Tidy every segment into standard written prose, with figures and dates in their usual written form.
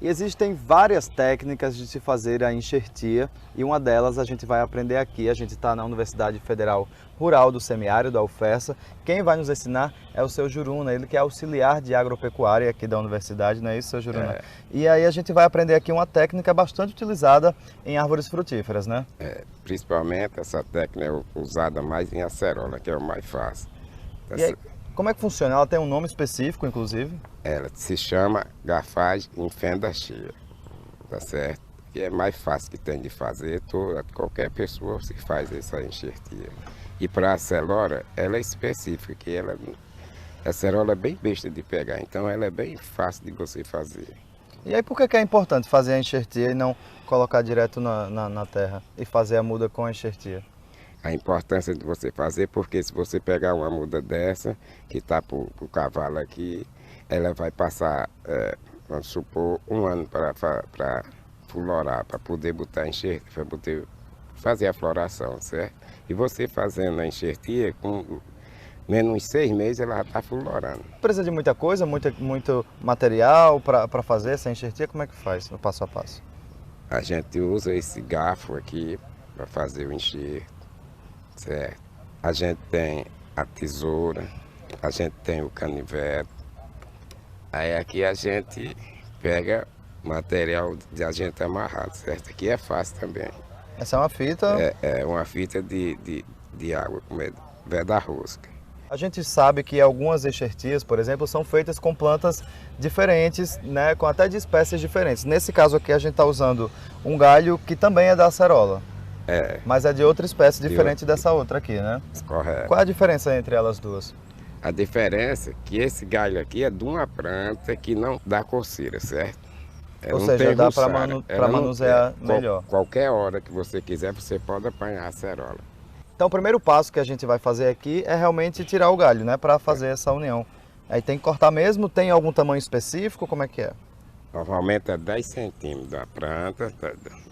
E existem várias técnicas de se fazer a enxertia e uma delas a gente vai aprender aqui. A gente está na Universidade Federal Rural do Semiárido, da UFESA. Quem vai nos ensinar é o seu Juruna, ele que é auxiliar de agropecuária aqui da universidade, não é isso, seu Juruna? É. E aí a gente vai aprender aqui uma técnica bastante utilizada em árvores frutíferas, né? Principalmente essa técnica é usada mais em acerola, que é o mais fácil. E aí, como é que funciona? Ela tem um nome específico, inclusive? Ela se chama garfagem em fenda cheia, tá certo? Que é mais fácil que tem de fazer, qualquer pessoa se faz essa enxertia. E para a acerola, ela é específica, que a acerola é bem besta de pegar, então ela é bem fácil de você fazer. E aí por que é importante fazer a enxertia e não colocar direto na terra e fazer a muda com a enxertia? A importância de você fazer, porque se você pegar uma muda dessa, que está para o cavalo aqui, ela vai passar, vamos supor, um ano para florar, para poder botar enxertia, para poder fazer a floração, certo? E você fazendo a enxertia, com menos 6 meses ela já está florando. Precisa de muita coisa, muito material para fazer essa enxertia? Como é que faz, no passo a passo? A gente usa esse garfo aqui para fazer o enxerto, certo? A gente tem a tesoura, a gente tem o canivete. Aí aqui a gente pega material de a gente amarrado, certo? Aqui é fácil também. Essa é uma fita? É uma fita de água, com da rosca. A gente sabe que algumas enxertias, por exemplo, são feitas com plantas diferentes, né, com até de espécies diferentes. Nesse caso aqui a gente está usando um galho que também é da acerola. Mas é de outra espécie diferente dessa outra aqui, né? Correto. Qual é a diferença entre elas duas? A diferença é que esse galho aqui é de uma planta que não dá coceira, certo? Ou seja, dá para manusear melhor. Qualquer hora que você quiser, você pode apanhar a acerola. Então o primeiro passo que a gente vai fazer aqui é realmente tirar o galho, né? Para fazer essa união. Aí tem que cortar mesmo? Tem algum tamanho específico? Como é que é? Normalmente é 10 centímetros da planta,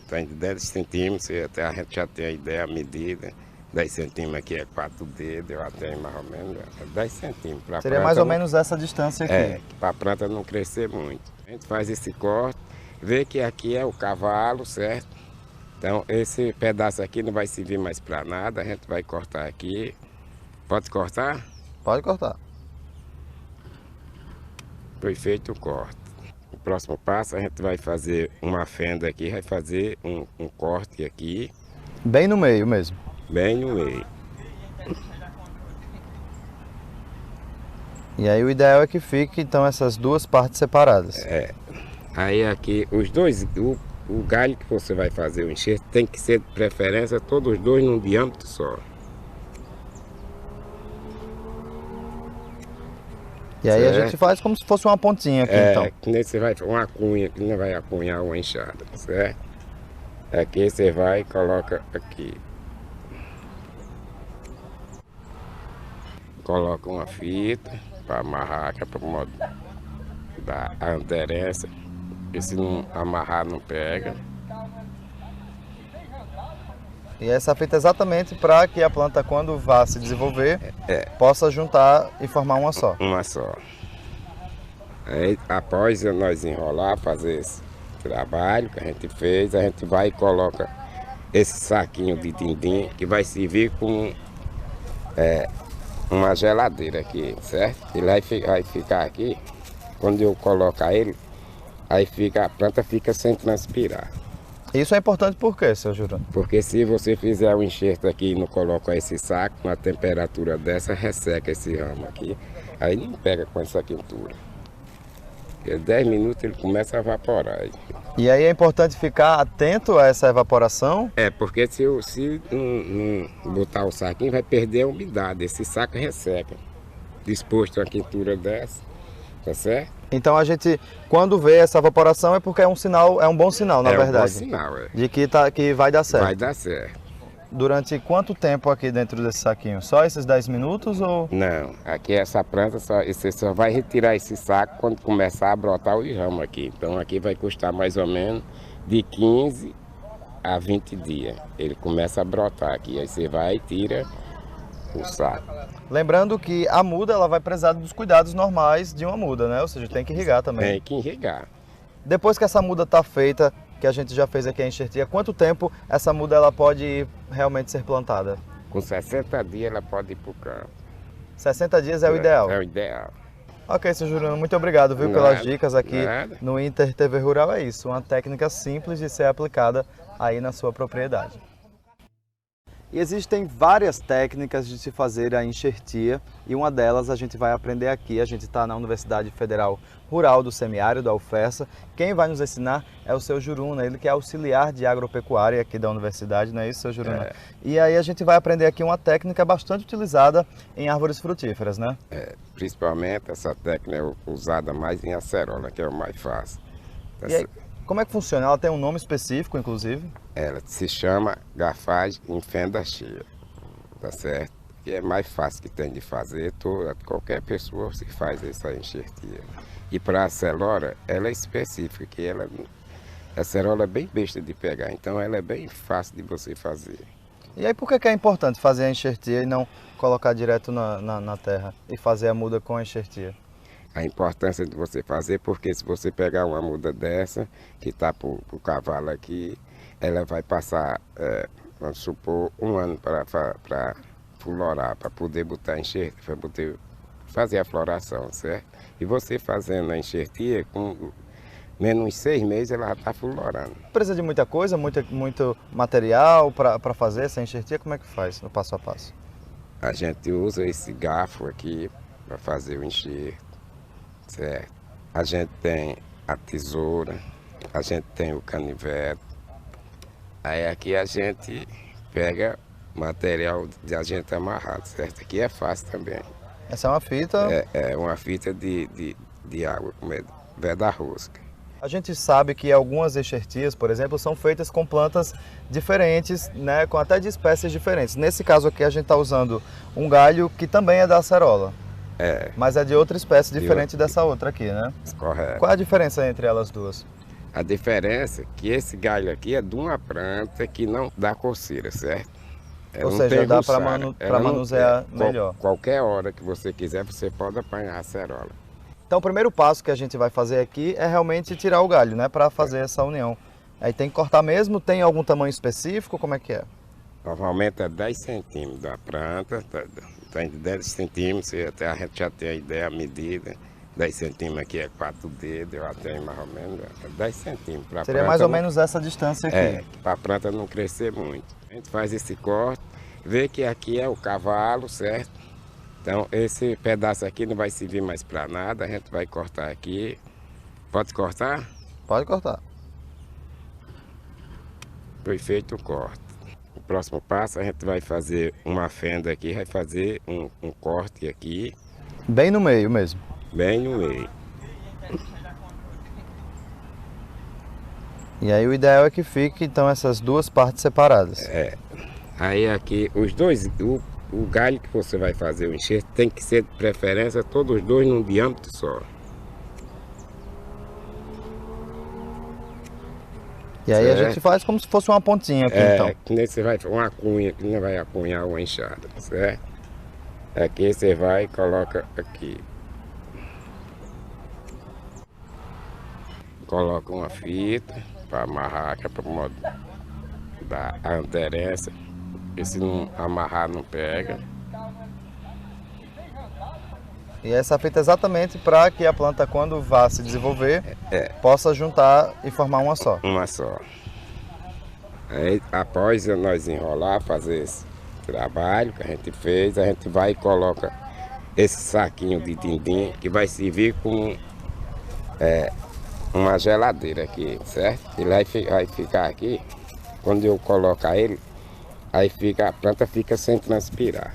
tem 10 centímetros, até a gente já tem a ideia, a medida. 10 centímetros aqui é 4 dedos, eu até mais ou menos, 10 centímetros. Seria mais ou menos essa distância aqui. Para a planta não crescer muito. A gente faz esse corte, vê que aqui é o cavalo, certo? Então esse pedaço aqui não vai servir mais para nada, a gente vai cortar aqui. Pode cortar? Pode cortar. Foi feito o corte. O próximo passo a gente vai fazer uma fenda aqui, vai fazer um corte aqui. Bem no meio mesmo? Bem no meio. E aí o ideal é que fique então essas duas partes separadas. Aí aqui os dois, o galho que você vai fazer o enxerto tem que ser de preferência todos os dois num diâmetro só. E aí a gente faz como se fosse uma pontinha aqui então. Que nem você vai uma cunha, que não vai apunhar uma enxada, certo? Aqui você vai e coloca aqui. Coloca uma fita para amarrar, que é para o modo da aderência, porque se não amarrar não pega. E essa fita é exatamente para que a planta, quando vá se desenvolver, possa juntar e formar uma só. Uma só. Aí, após nós enrolar, fazer esse trabalho que a gente fez, a gente vai e coloca esse saquinho de dindim, que vai servir como uma geladeira aqui, certo? Ele vai ficar aqui, quando eu colocar ele, aí a planta fica sem transpirar. Isso é importante por quê, seu Juruna? Porque se você fizer o enxerto aqui e não colocar esse saco, uma temperatura dessa, resseca esse ramo aqui, aí não pega com essa quentura. Porque 10 minutos ele começa a evaporar. E aí é importante ficar atento a essa evaporação? Porque se não botar o saquinho, vai perder a umidade. Esse saco resseca. Disposto a quentura dessa, tá certo? Então a gente, quando vê essa evaporação, é porque é um sinal, é um bom sinal, na verdade. É um bom sinal, de que vai dar certo. Vai dar certo. Durante quanto tempo aqui dentro desse saquinho? Só esses 10 minutos ou? Não, aqui essa planta, você só vai retirar esse saco quando começar a brotar o ramo aqui. Então aqui vai custar mais ou menos de 15 a 20 dias. Ele começa a brotar aqui, aí você vai e tira o saco. Lembrando que a muda ela vai precisar dos cuidados normais de uma muda, né? Ou seja, tem que irrigar também. Tem que irrigar. Depois que essa muda está feita, que a gente já fez aqui a enxertia, quanto tempo essa muda ela pode realmente ser plantada? Com 60 dias ela pode ir para o campo. 60 dias é o ideal? É o ideal. Ok, seu Juliano, muito obrigado, viu, pelas dicas aqui no Inter TV Rural. É isso, uma técnica simples de ser aplicada aí na sua propriedade. E existem várias técnicas de se fazer a enxertia e uma delas a gente vai aprender aqui. A gente está na Universidade Federal Rural do Semiárido, da UFESA. Quem vai nos ensinar é o seu Juruna, ele que é auxiliar de agropecuária aqui da universidade, não é isso, seu Juruna? É. E aí a gente vai aprender aqui uma técnica bastante utilizada em árvores frutíferas, né? Principalmente essa técnica é usada mais em acerola, que é o mais fácil. E aí, como é que funciona? Ela tem um nome específico, inclusive? Ela se chama garfagem em fenda cheia, tá certo? Que é mais fácil que tem de fazer, qualquer pessoa se faz essa enxertia. E para a acerola, ela é específica, que a acerola é bem besta de pegar, então ela é bem fácil de você fazer. E aí por que é importante fazer a enxertia e não colocar direto na terra e fazer a muda com a enxertia? A importância de você fazer, porque se você pegar uma muda dessa, que está para o cavalo aqui, ela vai passar, vamos supor, um ano para florar, para poder botar enxertia, para poder fazer a floração, certo? E você fazendo a enxertia, com menos 6 meses ela já está florando. Precisa de muita coisa, muito material para fazer essa enxertia? Como é que faz, no passo a passo? A gente usa esse garfo aqui para fazer o enxerto, certo? A gente tem a tesoura, a gente tem o canivete. Aí aqui a gente pega material de a gente amarrado, certo? Aqui é fácil também. Essa é uma fita? É uma fita de água, como é da rosca. A gente sabe que algumas enxertias, por exemplo, são feitas com plantas diferentes, né, com até de espécies diferentes. Nesse caso aqui a gente está usando um galho que também é da acerola. Mas é de outra espécie diferente dessa outra aqui, né? Correto. Qual a diferença entre elas duas? A diferença é que esse galho aqui é de uma planta que não dá coceira, certo? Ou seja, dá para manusear melhor. Qualquer hora que você quiser, você pode apanhar a acerola. Então o primeiro passo que a gente vai fazer aqui é realmente tirar o galho, né? Para fazer essa união. Aí tem que cortar mesmo? Tem algum tamanho específico? Como é que é? Normalmente é 10 centímetros da planta, tem 10 centímetros, a gente já tem a ideia, a medida. 10 centímetros aqui é 4 dedos, eu tenho mais ou menos 10 centímetros. Seria mais ou menos essa distância aqui. Para a planta não crescer muito. A gente faz esse corte, vê que aqui é o cavalo, certo? Então esse pedaço aqui não vai servir mais para nada, a gente vai cortar aqui. Pode cortar? Pode cortar. Foi feito o corte. O próximo passo a gente vai fazer uma fenda aqui, vai fazer um corte aqui. Bem no meio mesmo? Bem no meio. E aí o ideal é que fique então essas duas partes separadas. Aí aqui os dois, o galho que você vai fazer o enxerto tem que ser de preferência todos os dois num diâmetro só. E aí a gente faz como se fosse uma pontinha aqui então. Que nem você vai uma cunha, que não vai apunhar uma enxada, certo? Aqui você vai e coloca aqui. Coloca uma fita para amarrar, que é para o modo dar a aderência, porque se não amarrar não pega. E essa fita é exatamente para que a planta, quando vá se desenvolver, possa juntar e formar uma só. Uma só. Aí, após nós enrolar, fazer esse trabalho que a gente fez, a gente vai e coloca esse saquinho de dindim, que vai servir como uma geladeira aqui, certo? Ele vai ficar aqui, quando eu colocar ele, aí a planta fica sem transpirar.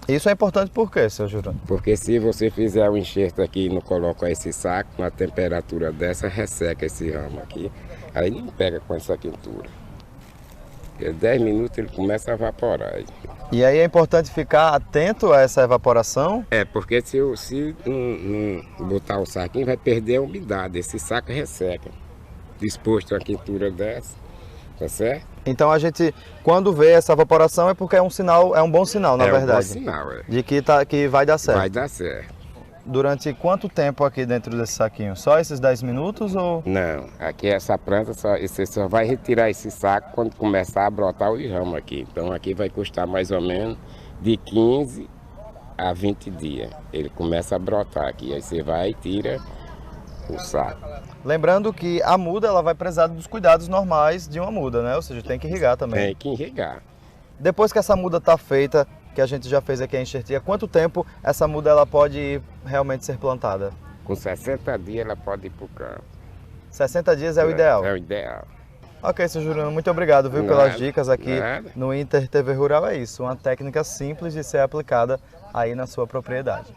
Isso é importante por quê, seu Juruna? Porque se você fizer o enxerto aqui e não colocar esse saco, uma temperatura dessa, resseca esse ramo aqui, aí não pega com essa quentura. Em 10 minutos ele começa a evaporar. E aí é importante ficar atento a essa evaporação? Porque se não botar o saquinho, vai perder a umidade. Esse saco resseca. Disposto a uma quentura dessa, tá certo? Então a gente, quando vê essa evaporação, é porque é um sinal, é um bom sinal, na verdade. É um bom sinal, de que vai dar certo. Vai dar certo. durante quanto tempo aqui dentro desse saquinho? Só esses 10 minutos ou... Não, aqui essa planta, você só vai retirar esse saco quando começar a brotar os ramos aqui. Então aqui vai custar mais ou menos de 15 a 20 dias. Ele começa a brotar aqui, aí você vai e tira o saco. Lembrando que a muda ela vai precisar dos cuidados normais de uma muda, né? Ou seja, tem que irrigar também. Tem que irrigar. Depois que essa muda está feita, que a gente já fez aqui a enxertia, quanto tempo essa muda ela pode realmente ser plantada? Com 60 dias ela pode ir para o campo. 60 dias é o ideal? É o ideal. Ok, seu Juliano, muito obrigado, viu, Nada, pelas dicas aqui nada. no Inter TV Rural. É isso, uma técnica simples de ser aplicada aí na sua propriedade.